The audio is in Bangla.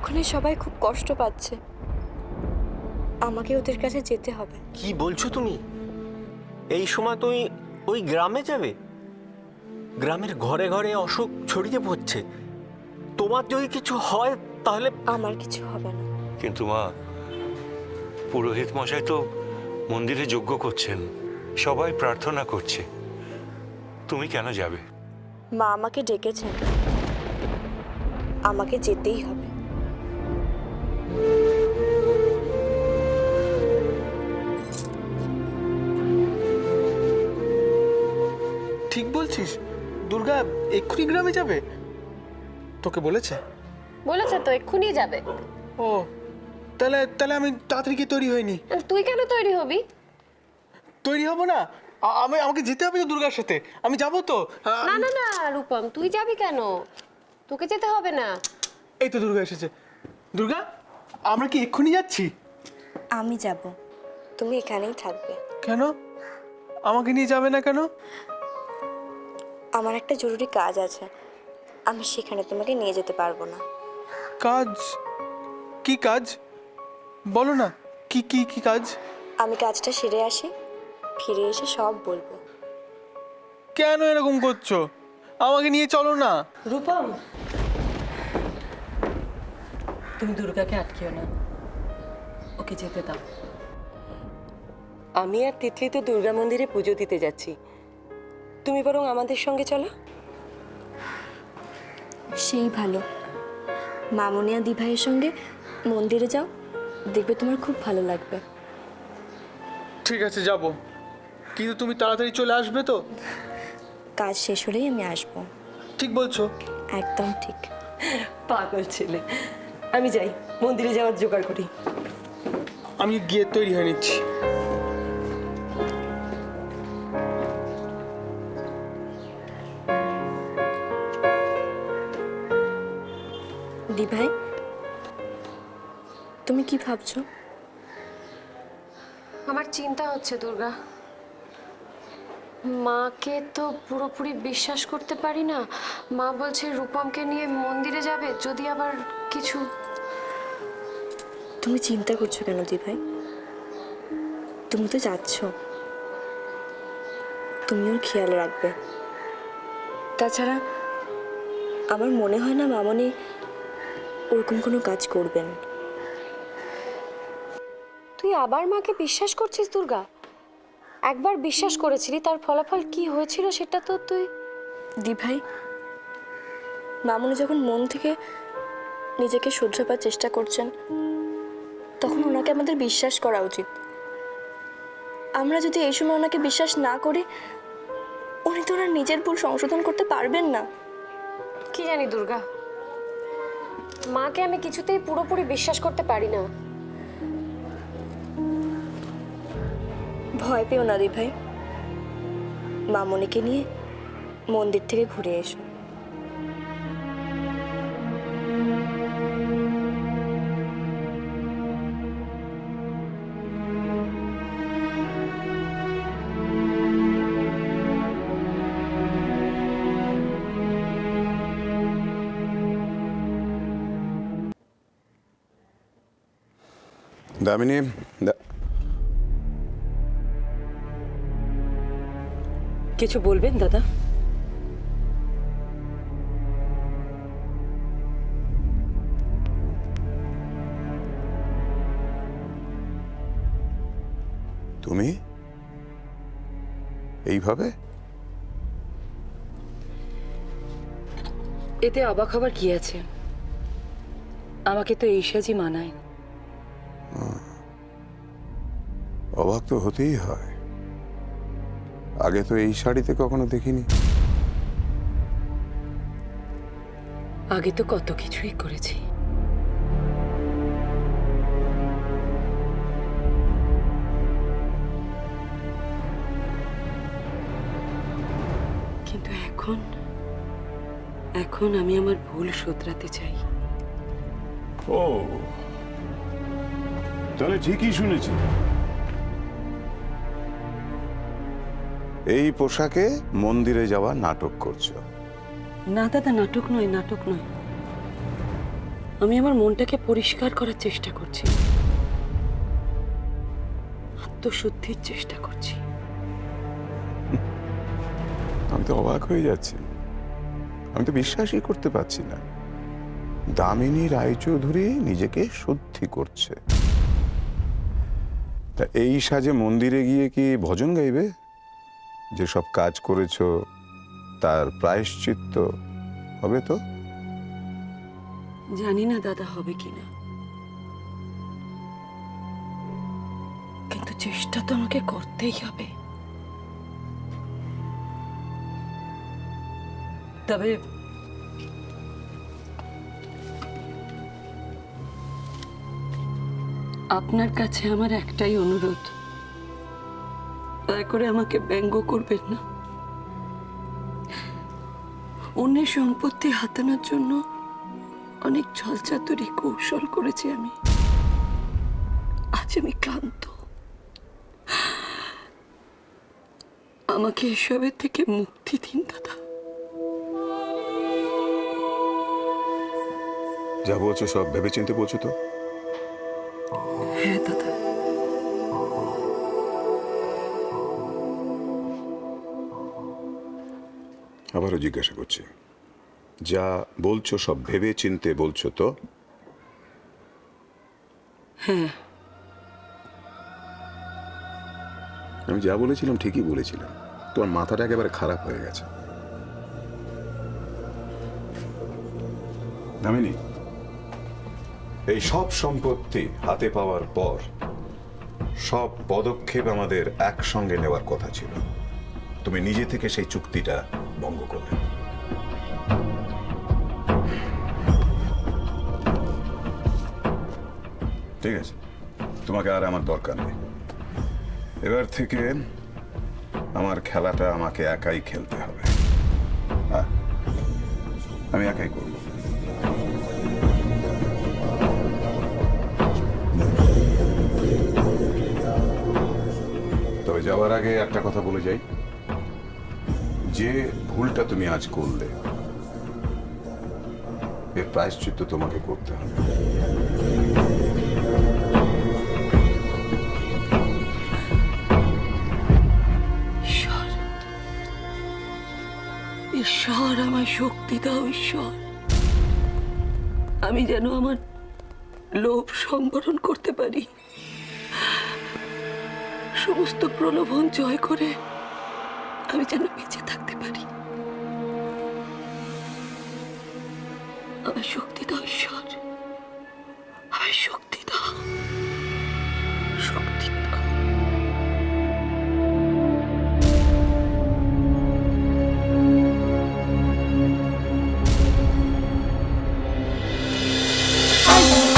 ওখানে সবাই খুব কষ্ট পাচ্ছে, আমাকে ওদের কাছে যেতে হবে। কি বলছো তুমি? এই সময় তুমি ওই গ্রামে যাবে? গ্রামের ঘরে ঘরে অসুখ ছড়িয়ে পড়ছে, তোমার যদি কিছু হয় তাহলে। আমার কিছু হবে না। কিন্তু মা, পুরোহিত মশাই তো মন্দিরে যজ্ঞ করছেন, সবাই প্রার্থনা করছে, তুমি কেন যাবে? মা আমাকে ডেকেছেন, আমাকে যেতেই হবে। ঠিক বলছিস? দুর্গা এক্ষুনি গ্রামে যাবে? তোকে বলেছে? বলেছে তো এক্ষুনি যাবে। ও, তাহলে তাহলে আমি তাড়াতাড়ি গিয়ে তৈরি হইনি। তুই কেন তৈরি হবি? তৈরি হব না? আমাকে যেতে হবে তো দুর্গার সাথে, আমি যাবো তো। না না না রূপম, তুই যাবি কেন? তোকে যেতে হবে না। এই তো দুর্গা এসেছে। দুর্গা, আমরা কি এক্ষুনি যাচ্ছি? আমি যাব, তুমি এখানেই থাকবে। কেন? আমাকে নিয়ে যাবে না কেন? আমার একটা জরুরি কাজ আছে, আমি সেখানে তোমাকে নিয়ে যেতে পারবো না। কাজ? কি কাজ বলো না, কি কি কি কাজ? আমি কাজটা সেরে আসি, ফিরে এসে সব বলবো। কেন এরকম করছো? আমাকে নিয়ে চলো না। রূপম, তুমি দুর্গাকে আটকিও না, ওকে যেতে দাও। আমি আর তিতলি তো দুর্গা মন্দিরে পুজো দিতে যাচ্ছি, তুমি বরং আমাদের সঙ্গে চলো। সেই ভালো, মামনি আর দিভাইয়ের সঙ্গে মন্দিরে যাও, দেখবে তোমার খুব ভালো লাগবে। ঠিক আছে, যাব, কিন্তু তুমি তাড়াতাড়ি চলে আসবে তো? কাজ শেষ হলেই আমি আসবো। ঠিক বলছো? একদম ঠিক। পাগল ছেলে, আমি যাই মন্দিরে যাওয়ার জোগাড় করি। আমি গিয়ে তৈরি হয়ে নিচ্ছি। দিভাই, তুমি কি ভাবছো? আমার চিন্তা হচ্ছে দুর্গা, মাকে তো পুরোপুরি বিশ্বাস করতে পারি না। মা বলছে রূপমকে নিয়ে মন্দিরে যাবে, যদি আবার কিছু। তুমি চিন্তা করছো কেন দিভাই? তুমি তো যাচ্ছ, তুমি ওর খেয়াল রাখবে। তাছাড়া আমার মনে হয় না মামনি ওরকম কোনো কাজ করবেন। তুই আবার মাকে বিশ্বাস করছিস দুর্গা? একবার বিশ্বাস করেছিলি, তার ফলাফল কি হয়েছিল সেটা তো তুই। দিভাই, মামনি যখন মন থেকে নিজেকে শুধরাবার চেষ্টা করছেন, তখন ওনাকে আমাদের বিশ্বাস করা উচিত। আমরা যদি এই সময় ওনাকে বিশ্বাস না করি, উনি তো ওনার নিজের ভুল সংশোধন করতে পারবেন না। কি জানি দুর্গা, মাকে আমি কিছুতেই পুরোপুরি বিশ্বাস করতে পারি না। ভয় পেও না দিভাই, মামনিকে নিয়ে মন্দির থেকে ঘুরে এসো। দামিনী, কিছু বলবেন দাদা? তুমি এইভাবে? এতে অবাক হবার কি আছে? আমাকে তো এই সাজই মানায়। অবাক তো হতেই হয়, আগে তো এই শাড়িতে কখনো দেখিনি। আগে তো কত কিছুই করেছি, কিন্তু এখন এখন আমি আমার ভুল শোধরাতে চাই। ও, তাহলে ঠিকই শুনেছি। এই পোশাকে মন্দিরে যাওয়া নাটক করছো? না দাদা, নাটক নয়, নাটক নয়। আমি আমার মনটাকে পরিষ্কার করার চেষ্টা করছি, আত্মশুদ্ধির চেষ্টা করছি। আমি তো অবাক হয়ে যাচ্ছি, আমি তো বিশ্বাসই করতে পারছি না। দামিনী রায়চৌধুরী নিজেকে শুদ্ধি করছে, তা এই সাজে মন্দিরে গিয়ে কি ভজন গাইবে? যে সব কাজ করেছো তার প্রায়শ্চিত্ত হবে তো? জানি না দাদা হবে কিনা, কিন্তু চেষ্টা তো আমাকে করতেই হবে। তবে আপনার কাছে আমার একটাই অনুরোধ, দয়া করে আমাকে ব্যঙ্গ করবেন না। অন্যের সম্পত্তি হাতানোর জন্য অনেক ছলচাতুরি কৌশল করেছি আমি। আজ আমি ক্লান্ত, আমাকে এসবের থেকে মুক্তি দিন দাদা। যা বলছো সব ভেবেচিন্তে বলছো তো? হ্যাঁ দাদা। আবারও জিজ্ঞাসা করছি, যা বলছো সব ভেবে চিনতে বলছো তো? হ্যাঁ। আমি যা বলেছিলাম ঠিকই বলেছিলাম, তোমার মাথাটা একেবারে খারাপ হয়ে গেছে। দামিনী, এই সব সম্পত্তি হাতে পাওয়ার পর সব পদক্ষেপ আমাদের একসঙ্গে নেওয়ার কথা ছিল। তুমি নিজে থেকে সেই চুক্তিটা ভঙ্গ করলে। ঠিক আছে, তোমাকে আর আমার দরকার নেই। এবার থেকে আমার খেলাটা আমাকে একাই খেলতে হবে। হ্যাঁ, আমি একাই করব। তবে যাওয়ার আগে একটা কথা বলে যাই, যে ভুলটা তুমি আজ করলে এর প্রায়শ্চিত্ত তোমাকে করতে হবে। ঈশ্বর, ঈশ্বর আমায় শক্তি দাও ঈশ্বর। আমি যেন আমার লোভ সংবরণ করতে পারি, সমস্ত প্রলোভন জয় করে আমি যেন বেঁচে থাকতে পারি। আমার শক্তি দাও ঈশ্বর, আমার শক্তি দাও, শক্তি দাও। I